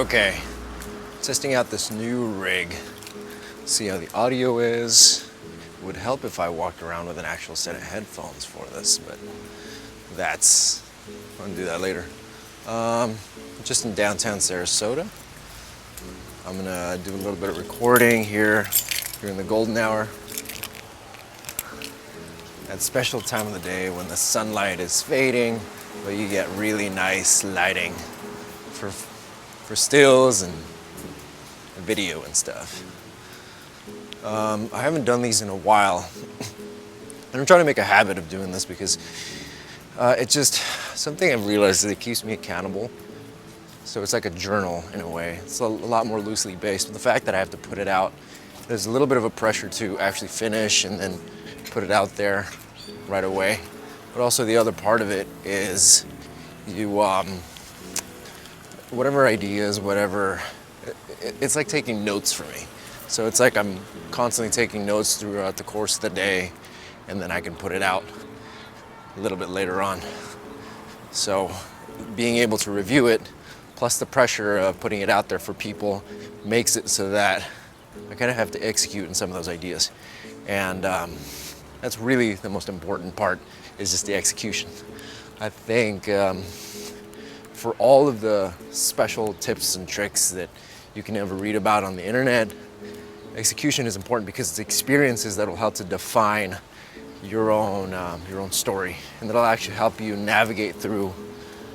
Okay, testing out this new rig. See how the audio is. It would help if I walked around with an actual set of headphones for this, but I'm gonna do that later. Just in downtown Sarasota. I'm gonna do a little bit of recording here during the golden hour. That special time of the day when the sunlight is fading, but you get really nice lighting for stills and video and stuff. I haven't done these in a while. And I'm trying to make a habit of doing this because it's just something I've realized that it keeps me accountable. So it's like a journal in a way. It's a lot more loosely based. But the fact that I have to put it out, there's a little bit of a pressure to actually finish and then put it out there right away. But also the other part of it is you, whatever ideas, it's like taking notes for me. So it's like I'm constantly taking notes throughout the course of the day, and then I can put it out a little bit later on. So being able to review it, plus the pressure of putting it out there for people, makes it so that I kind of have to execute in some of those ideas. And that's really the most important part, is just the execution. I think for all of the special tips and tricks that you can ever read about on the internet, execution is important because it's experiences that will help to define your own story, and that'll actually help you navigate through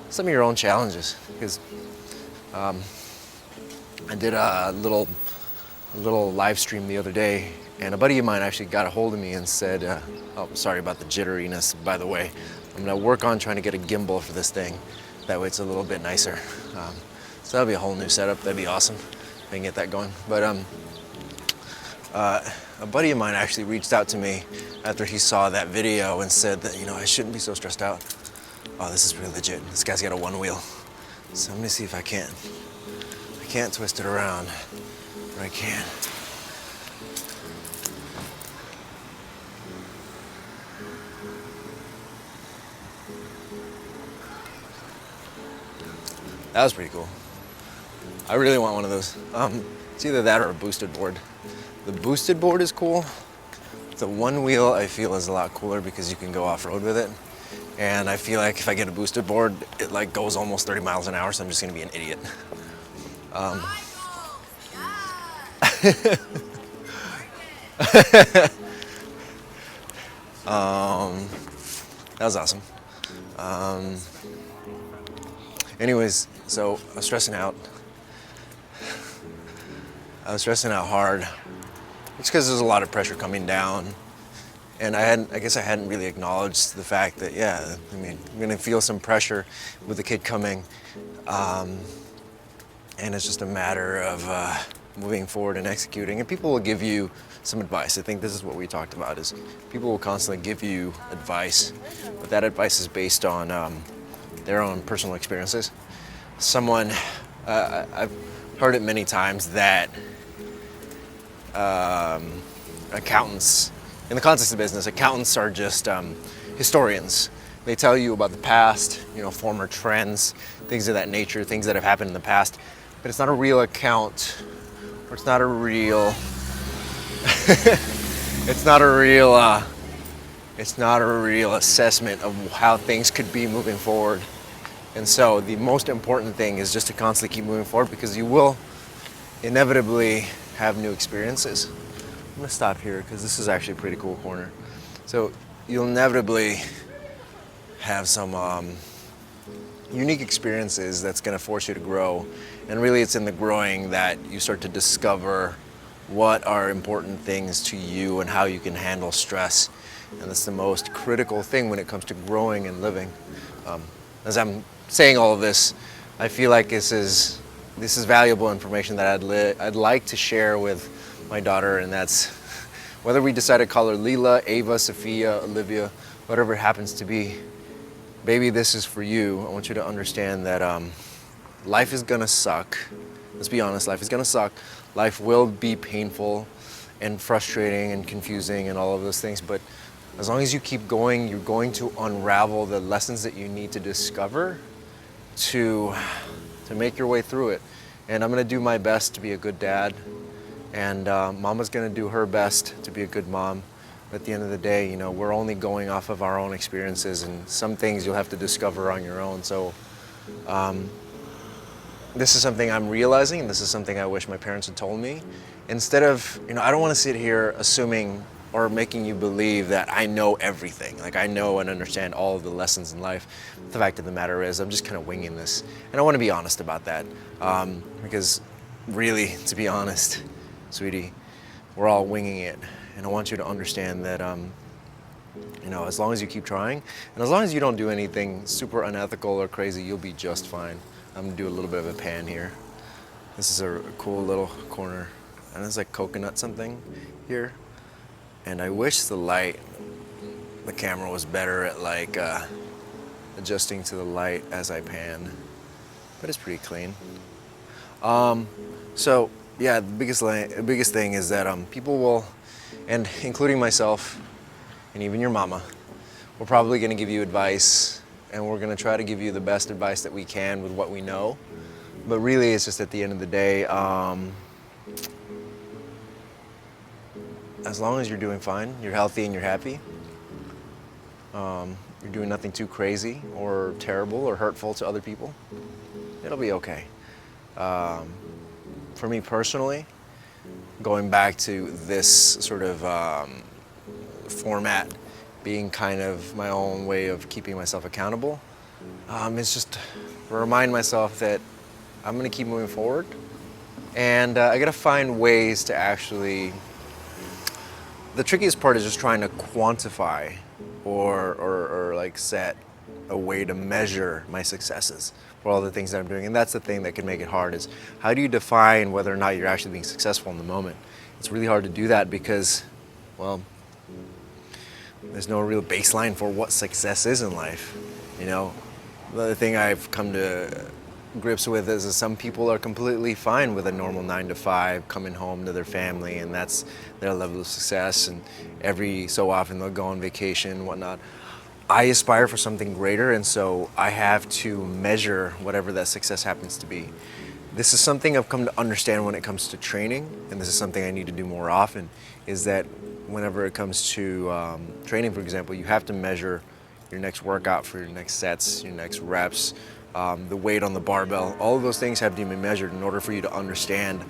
some of your own challenges. Because I did a little live stream the other day, and a buddy of mine actually got a hold of me and said, "Oh, sorry about the jitteriness, by the way. I'm gonna work on trying to get a gimbal for this thing. That way it's a little bit nicer." So that'll be a whole new setup. That'd be awesome if I can get that going. But a buddy of mine actually reached out to me after he saw that video and said that, I shouldn't be so stressed out. Oh, this is really legit. This guy's got a one wheel. So I'm gonna see if I can't twist it around, but I can. That was pretty cool. I really want one of those. It's either that or a boosted board. The boosted board is cool. The one wheel I feel is a lot cooler because you can go off-road with it. And I feel like if I get a boosted board, it like goes almost 30 miles an hour, so I'm just gonna be an idiot. That was awesome. Anyways, so I was stressing out. I was stressing out hard. It's because there's a lot of pressure coming down. And I guess I hadn't really acknowledged the fact that, I'm gonna feel some pressure with the kid coming. And it's just a matter of moving forward and executing. And people will give you some advice. I think this is what we talked about, is people will constantly give you advice, but that advice is based on their own personal experiences. I've heard it many times that accountants, in the context of business, accountants are just historians. They tell you about the past, former trends, things of that nature, things that have happened in the past, but it's not a real account, or it's not a real, it's not a real assessment of how things could be moving forward. And so the most important thing is just to constantly keep moving forward, because you will inevitably have new experiences. I'm gonna stop here because this is actually a pretty cool corner. So you'll inevitably have some unique experiences that's gonna force you to grow. And really it's in the growing that you start to discover what are important things to you and how you can handle stress. And that's the most critical thing when it comes to growing and living. As I'm saying all of this, I feel like this is valuable information that I'd like to share with my daughter, and that's whether we decide to call her Leela, Ava, Sophia, Olivia, whatever it happens to be. Baby, this is for you. I want you to understand that life is gonna suck. Let's be honest, life is gonna suck. Life will be painful and frustrating and confusing and all of those things, but as long as you keep going, you're going to unravel the lessons that you need to discover to make your way through it. And I'm gonna do my best to be a good dad, and Mama's gonna do her best to be a good mom. But at the end of the day, you know, we're only going off of our own experiences, and some things you'll have to discover on your own. So this is something I'm realizing, and this is something I wish my parents had told me. Instead of, you know, I don't want to sit here assuming or making you believe that I know everything. Like I know and understand all of the lessons in life. The fact of the matter is, I'm just kind of winging this, and I want to be honest about that, because really, to be honest, sweetie, we're all winging it, and I want you to understand that. You know, as long as you keep trying, and as long as you don't do anything super unethical or crazy, you'll be just fine. I'm gonna do a little bit of a pan here. This is a cool little corner, and it's like coconut something here. And I wish the camera was better at like adjusting to the light as I pan, but it's pretty clean. So yeah, the biggest thing is that people will, and including myself, and even your mama, we're probably gonna give you advice, and we're gonna try to give you the best advice that we can with what we know. But really, it's just at the end of the day, as long as you're doing fine, you're healthy and you're happy, you're doing nothing too crazy or terrible or hurtful to other people, it'll be okay. For me personally, going back to this sort of format being kind of my own way of keeping myself accountable, it's just remind myself that I'm gonna keep moving forward, and I gotta find ways to actually, the trickiest part is just trying to quantify or like set a way to measure my successes for all the things that I'm doing. And that's the thing that can make it hard, is how do you define whether or not you're actually being successful in the moment? It's really hard to do that because, well, there's no real baseline for what success is in life. You know, the other thing I've come to grips with is that some people are completely fine with a normal 9 to 5, coming home to their family, and that's their level of success. And every so often they'll go on vacation and whatnot. I aspire for something greater, and so I have to measure whatever that success happens to be. This is something I've come to understand when it comes to training, and this is something I need to do more often, is that whenever it comes to training, for example, you have to measure your next workout for your next sets, your next reps, the weight on the barbell. All of those things have to be measured in order for you to understand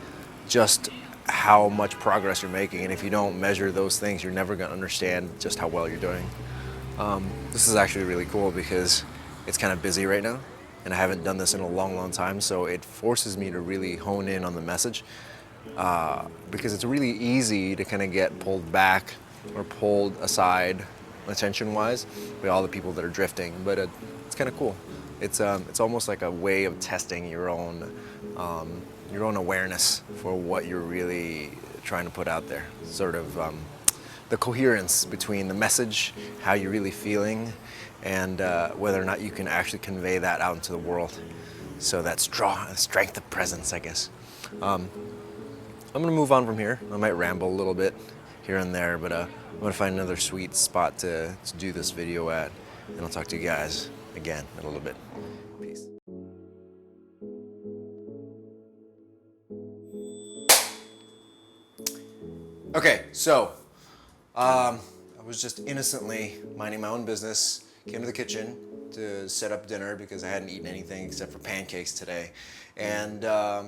just how much progress you're making. And if you don't measure those things, you're never going to understand just how well you're doing. This is actually really cool because it's kind of busy right now, and I haven't done this in a long time, so it forces me to really hone in on the message, because it's really easy to kind of get pulled back or pulled aside attention-wise by all the people that are drifting, but it's kind of cool. It's almost like a way of testing your own awareness for what you're really trying to put out there. Sort of the coherence between the message, how you're really feeling, and whether or not you can actually convey that out into the world. So that's strength of presence, I guess. I'm gonna move on from here. I might ramble a little bit here and there, but I'm gonna find another sweet spot to do this video at, and I'll talk to you guys again in a little bit. Peace. Okay, so I was just innocently minding my own business, came to the kitchen to set up dinner because I hadn't eaten anything except for pancakes today. And I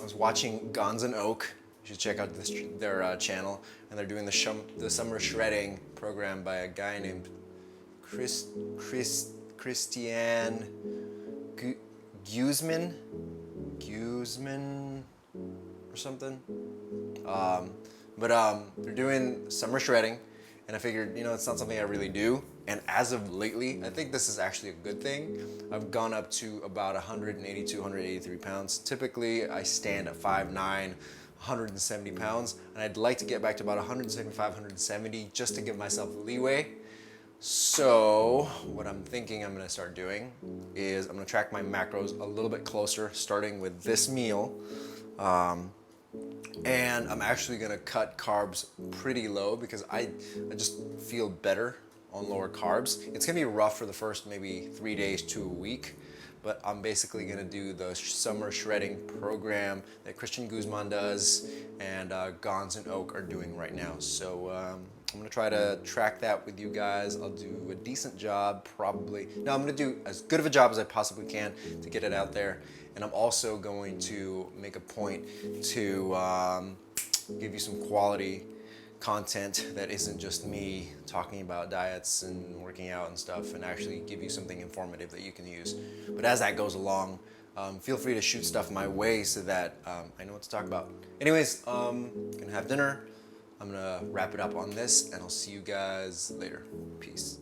was watching Gons and Oak. You should check out their channel. And they're doing the summer shredding program by a guy named Christian Guzman or something. But they're doing summer shredding, and I figured, you know, it's not something I really do. And as of lately, I think this is actually a good thing. I've gone up to about 182, 183 pounds. Typically, I stand at 5'9", 170 pounds, and I'd like to get back to about 175, 170 just to give myself leeway. So what I'm thinking I'm gonna start doing is I'm gonna track my macros a little bit closer, starting with this meal. And I'm actually gonna cut carbs pretty low because I just feel better on lower carbs. It's gonna be rough for the first maybe 3 days to a week, but I'm basically gonna do the summer shredding program that Christian Guzman does and Gons and Oak are doing right now. So I'm gonna try to track that with you guys. I'll do a decent job, probably. No, I'm gonna do as good of a job as I possibly can to get it out there. And I'm also going to make a point to give you some quality content that isn't just me talking about diets and working out and stuff, and actually give you something informative that you can use. But as that goes along, feel free to shoot stuff my way so that I know what to talk about. Anyways, gonna have dinner. I'm gonna wrap it up on this, and I'll see you guys later. Peace.